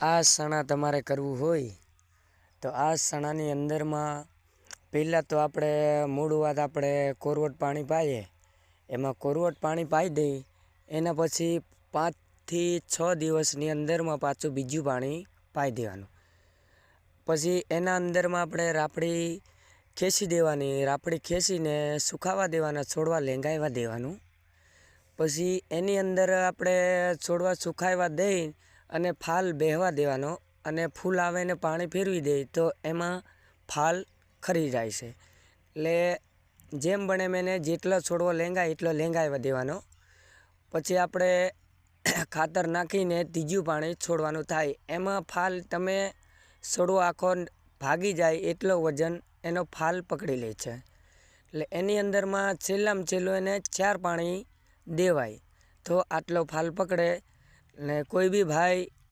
આ સણા તમારે કરવું હોય તો આ સણાની અંદરમાં પહેલાં તો આપણે મૂળ વાત આપણે કોરવટ પાણી પાઈએ, એમાં કોરવટ પાણી પાઈ દઈ એના પછી 5 થી 6 દિવસની અંદરમાં પાછું બીજું પાણી પાઈ દેવાનું. પછી એના અંદરમાં આપણે રાપડી ખેંચી દેવાની, રાપડી ખેંચીને સુકાવા દેવાના, છોડવા લેંગાવ્યા દેવાનું. પછી એની અંદર આપણે છોડવા સુકાવ્યા દઈ અને ફાલ બેહવા દેવાનો, અને ફૂલ આવે ને પાણી ફેરવી દે તો એમાં ફાલ ખરી જાય છે. એટલે જેમ બને મેને જેટલો છોડવો લેંગાય એટલો લેંગાવ્યા દેવાનો. પછી આપણે ખાતર નાખીને ત્રીજું પાણી છોડવાનું થાય. એમાં ફાલ તમે છોડવો આખો ભાગી જાય એટલો વજન એનો ફાલ પકડી લે છે. એટલે એની અંદરમાં છેલ્લામાં છેલ્લું એને 4 પાણી દેવાય તો આટલો ફાલ પકડે. ને કોઈ બી ભાઈ